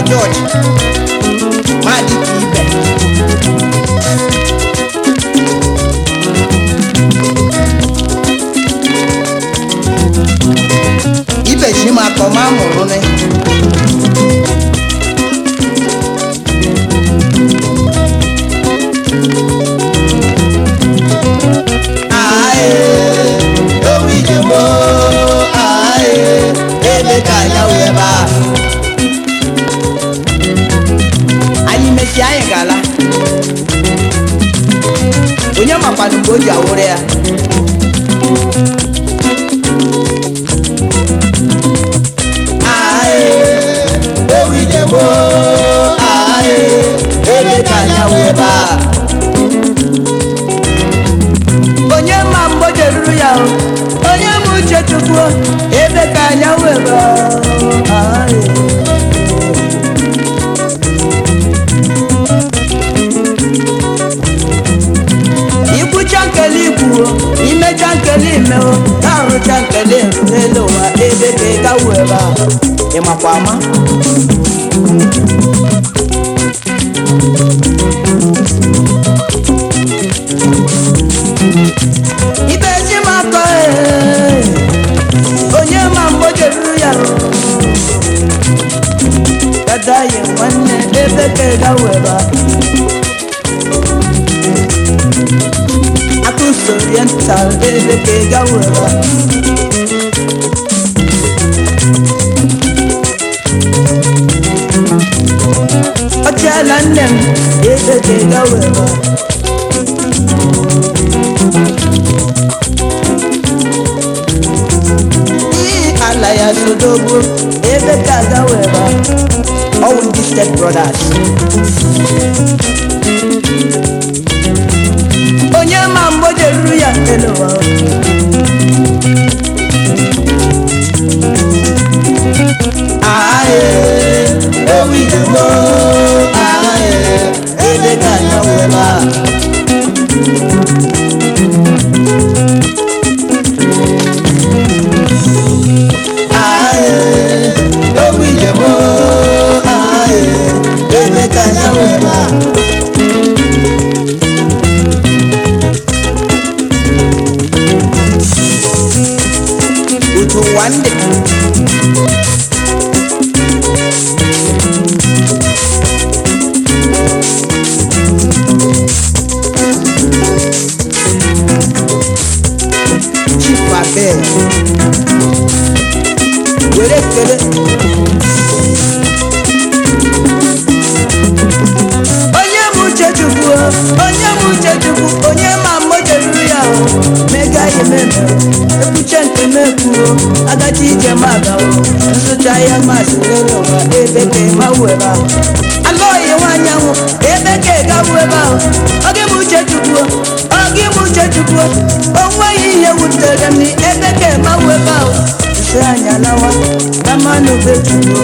George Madi Kibe Ibe Shima Koma Morone Aye Owi Jemo Aye Ebe Kanya Weba Mesi anyị gala onye makwanụ mgbe o ji awụrụ ya ewidebo ebe ka anya wee baa onye ma mgbe o jeruru ya onye ma uche Chukwu ebe ka anya wee baa ime chankele ime o tarụ chankele n'elu ụwa ebe ka ị gawo ebe a ịmakwa ama ibe ji m akọ onye ma mgbe o jeruru ya dadaghị nwanne ebe ka ị gawo ebe a Oriental ebe ka ị gawo ebe a ọchịala nne m ebe ka ị gawo ebe a ala ya sodogbo ebe ka ị gawo ebe a ọwụ ndị Step Brothers onye ma mgbe o jeruru ya n'ụwa ewidebo ebe ka anya wee baa ewidebo ebe ka anya wee baa one day Chief Abel were kele onye m uche Chukwu onye ma mgbe o jeruru ya mega ememe ekwuche nke mekwuo agachi ije magawo nsụcha ihe masị n'elu ụwa ebe ka ị mawu ebe ahụ alụghị nwaanyị anwụ ebe ka ị gawu ebe ahụ oge m uche Chukwu onweghị ihe wutere m ebe ka ị mawu ebe ahụ isi anya lawa na mmanụ be Chukwu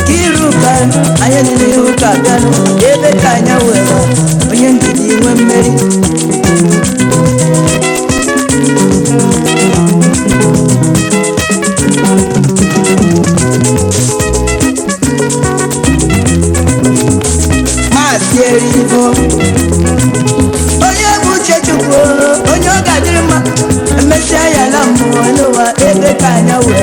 Kiruka anyị dị n'ihu ka bịanụ ebe ka anya were onye ndidi nwe mmeri maasị eribo onye bụ uche Chukwu onye ọ ga-adịrị mma emesịa ya na mmụọ n'ụwa ebe ka anya were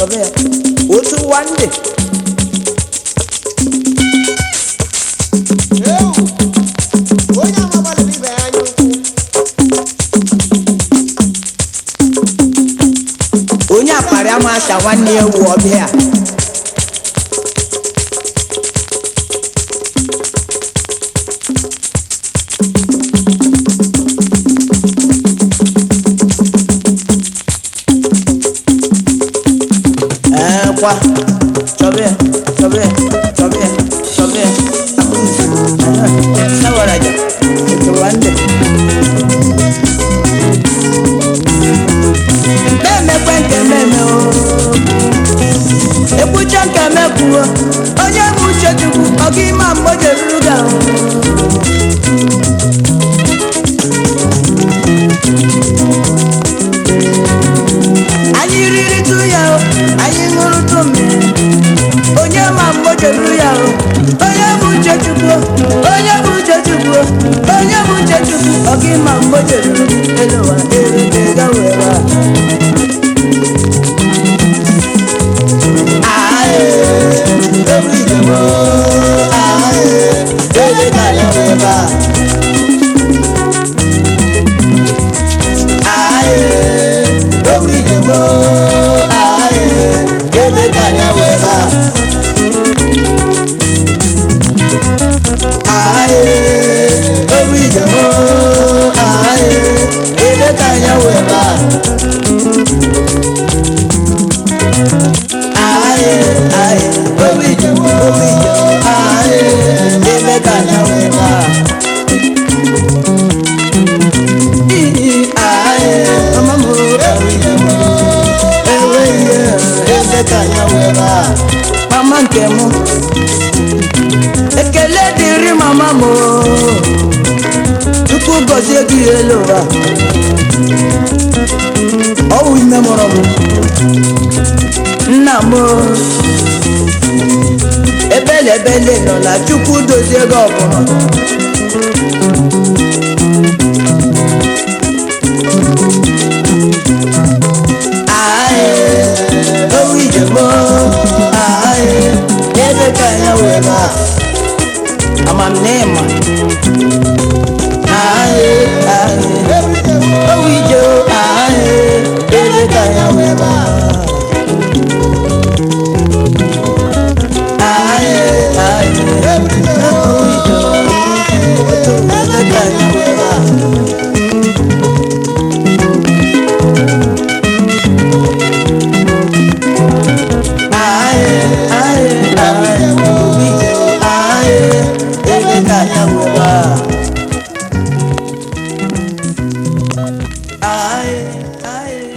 Chọbe ya otu one day onye amabalị ibe ya anya ukwu masha nwanne ewu ọbịa kwa chọbịa chọbịa chọbịa chọbịa sawaraja ekewa ndị memekwe nke meme o ekwucha nke mekwuo onye bụ uche chukwu ọga ime mgbe jeruru ga anyị riri tụ ya anyị ṅụrụ tụ mmiri onye ma mgbe jeruru ya onye bụ uche chukwu onye bụ uche chukwu onye bụ uche chukwu ọga ime mgbe jeruru elu ụwa erutega were mama nke mụ ekele dịrị mama m Chukwu gọzie gị elu ụwa ọwụ ime mụrụ m nna m ebelebele nọ na Chukwu dozie gị ọbụla amamnema owijo elekanya weba owijo elekanya weba I